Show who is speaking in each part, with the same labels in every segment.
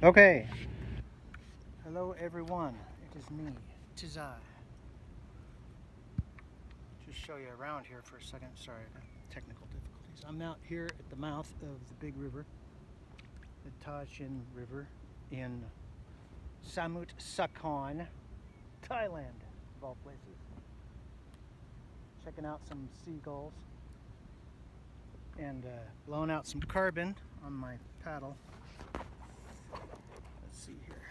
Speaker 1: Okay. Hello everyone, it is me, it is I. Just show you around here for a second. Sorry, I got technical difficulties. I'm out here at the mouth of the big river, the Tajin River in Samut Sakhon, Thailand, of all places. Checking out some seagulls and blowing out some carbon on my paddle. Let's see here.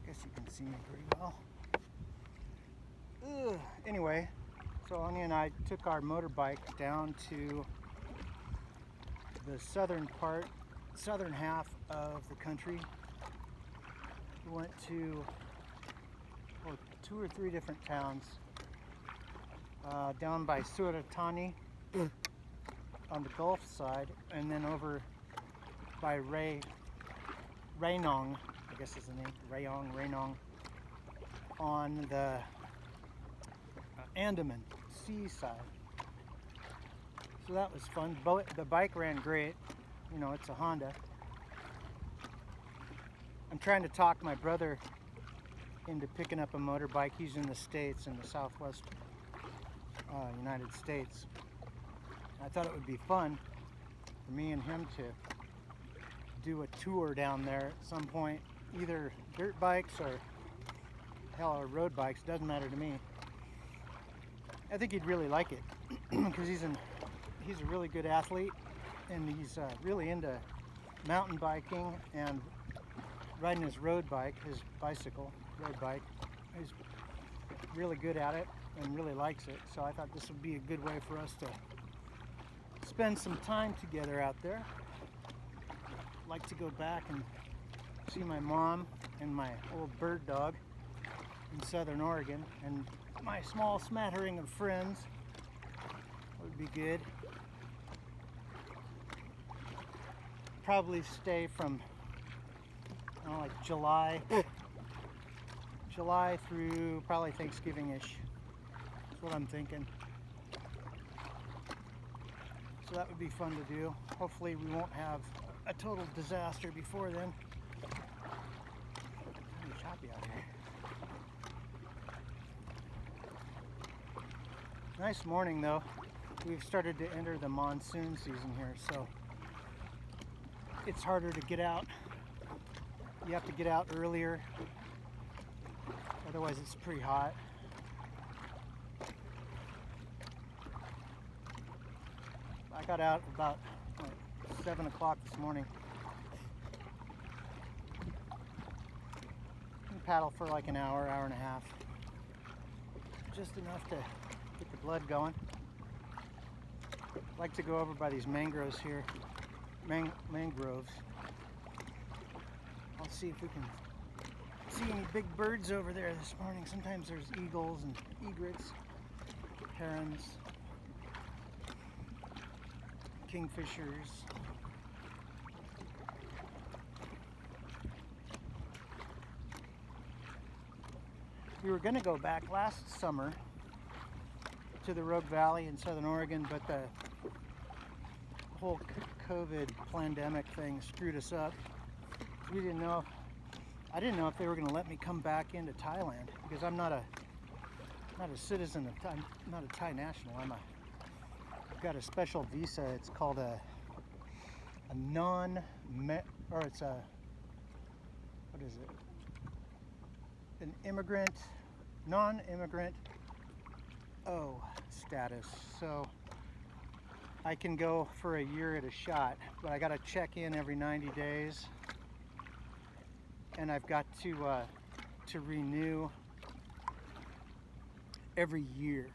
Speaker 1: Guess you can see me pretty well. Anyway, so Anya and I took our motorbike down to the southern half of the country. We went to 2 or 3 different towns. Down by Suratani on the Gulf side, and then over by Rainong, I guess is the name, Rainong, on the Andaman Sea side. So that was fun. The bike ran great. You know, it's a Honda. I'm trying to talk my brother into picking up a motorbike. He's in the States, in the Southwest United States. I thought it would be fun for me and him to do a tour down there at some point, either dirt bikes or hell, or road bikes, doesn't matter to me. I think he'd really like it because he's a really good athlete, and he's really into mountain biking and riding his road bike, his road bike. He's really good at it and really likes it, so I thought this would be a good way for us to spend some time together out there. I'd like to go back and see my mom and my old bird dog in Southern Oregon, and my small smattering of friends. Would be good. Probably stay from like July through probably Thanksgiving-ish. That's what I'm thinking. So that would be fun to do. Hopefully we won't have a total disaster before then. It's really choppy out here. Nice morning though. We've started to enter the monsoon season here, so it's harder to get out. You have to get out earlier, otherwise it's pretty hot. I got out about 7 o'clock this morning. I paddle for like an hour and a half. Just enough to get the blood going. I like to go over by these mangroves here. Mangroves. I'll see if we can see any big birds over there this morning. Sometimes there's eagles and egrets, herons, kingfishers. We were going to go back last summer to the Rogue Valley in Southern Oregon, but the whole COVID pandemic thing screwed us up. I didn't know if they were going to let me come back into Thailand, because I'm not a citizen of Thai, not a Thai national. I've got a special visa. It's called a an immigrant, non-immigrant status. So I can go for a year at a shot, but I got to check in every 90 days, and I've got to renew every year.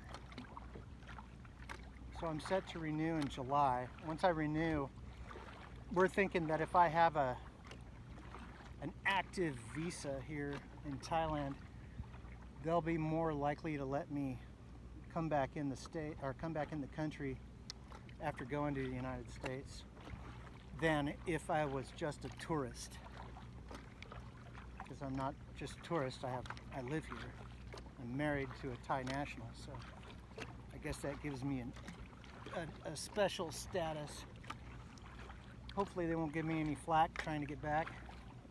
Speaker 1: So I'm set to renew in July. Once I renew, we're thinking that if I have an active visa here in Thailand, they'll be more likely to let me come back in the state, or come back in the country after going to the United States, than if I was just a tourist. Because I'm not just a tourist, I live here. I'm married to a Thai national, so I guess that gives me a special status. Hopefully they won't give me any flack trying to get back.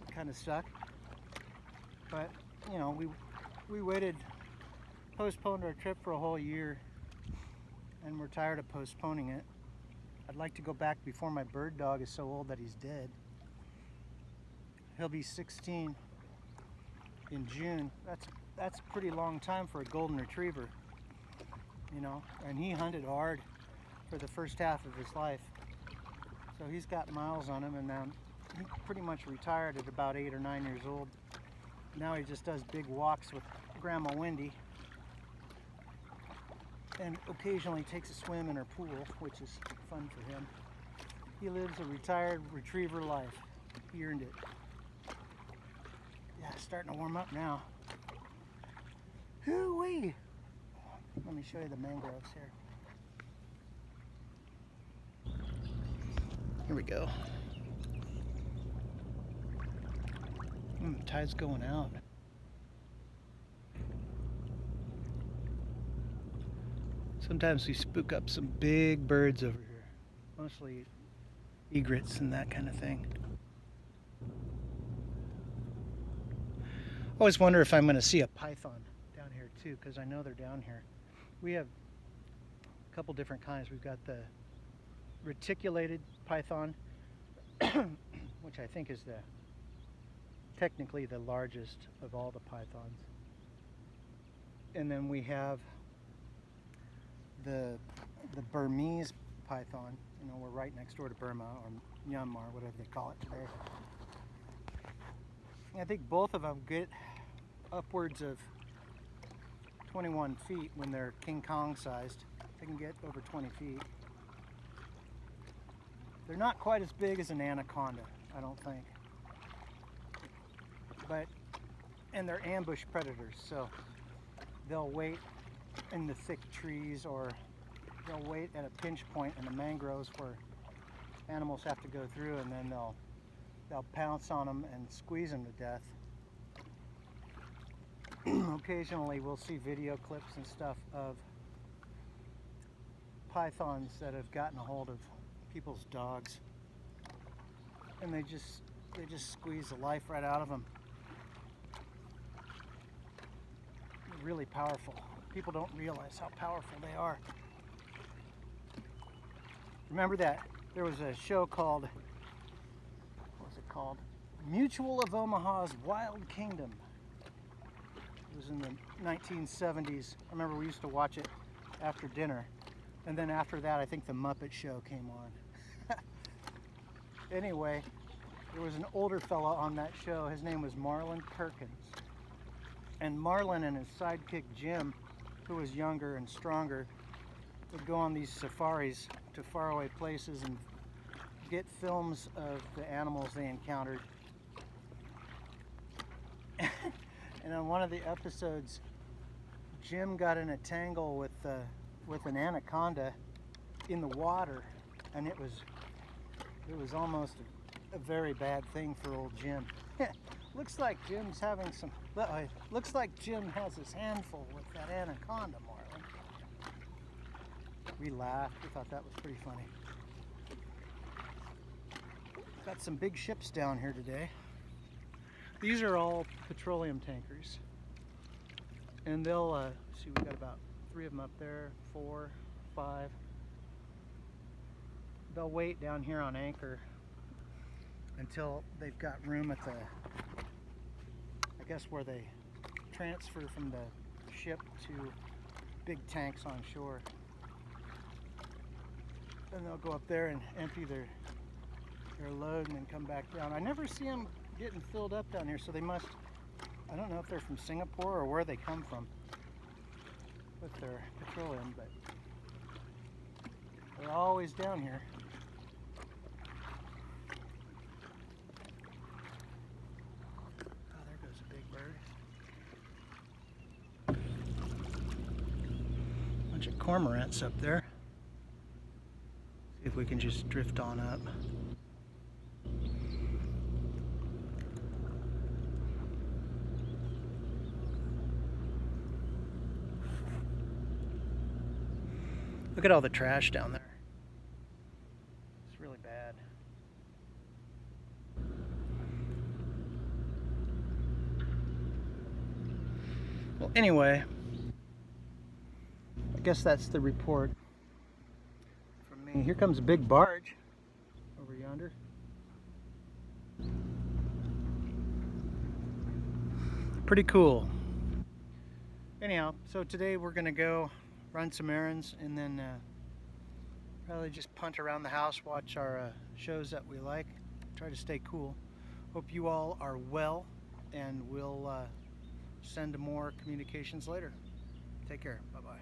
Speaker 1: It kind of suck. But, you know, we postponed our trip for a whole year, and we're tired of postponing it. I'd like to go back before my bird dog is so old that he's dead. He'll be 16 in June. That's a pretty long time for a golden retriever, you know, and he hunted hard for the first half of his life. So he's got miles on him, and now he pretty much retired at about 8 or 9 years old. Now he just does big walks with Grandma Wendy, and occasionally takes a swim in her pool, which is fun for him. He lives a retired retriever life. He earned it. Yeah, it's starting to warm up now. Hoo-wee! Let me show you the mangroves here. Here we go. Tide's going out. Sometimes we spook up some big birds over here, mostly egrets and that kind of thing. Always wonder if I'm going to see a python down here too, because I know they're down here. We have a couple different kinds. We've got the reticulated python, which I think is technically the largest of all the pythons. And then we have the Burmese python. You know, we're right next door to Burma, or Myanmar, whatever they call it today. I think both of them get upwards of 21 feet when they're King Kong sized. They can get over 20 feet. They're not quite as big as an anaconda, I don't think. And they're ambush predators, so they'll wait in the thick trees, or they'll wait at a pinch point in the mangroves where animals have to go through, and then they'll pounce on them and squeeze them to death. Occasionally we'll see video clips and stuff of pythons that have gotten a hold of people's dogs, and they just squeeze the life right out of them. They're really powerful. People don't realize how powerful they are. Remember that there was a show called, what was it called? Mutual of Omaha's Wild Kingdom. It was in the 1970s. I remember we used to watch it after dinner. And then after that, I think the Muppet Show came on. Anyway, there was an older fella on that show. His name was Marlin Perkins. And Marlin and his sidekick Jim, who was younger and stronger, would go on these safaris to faraway places and get films of the animals they encountered. And on one of the episodes, Jim got in a tangle with an anaconda in the water, and it was almost a very bad thing for old Jim. Looks like Jim's having some. Looks like Jim has his handful with that anaconda, Marlin. We laughed. We thought that was pretty funny. Got some big ships down here today. These are all petroleum tankers, and they'll see. We got about 3 of them up there, 4, 5. They'll wait down here on anchor until they've got room at I guess where they transfer from the ship to big tanks on shore. Then they'll go up there and empty their load and then come back down. I never see them getting filled up down here, so they must, I don't know if they're from Singapore or where they come from with their petroleum, but they're always down here. Oh, there goes a big bird. Bunch of cormorants up there. See if we can just drift on up. Look at all the trash down there. It's really bad. Well, anyway, I guess that's the report from me. Here comes a big barge over yonder. Pretty cool. Anyhow, so today we're gonna go run some errands and then probably just punt around the house, watch our shows that we like, try to stay cool. Hope you all are well, and we'll send more communications later. Take care. Bye-bye.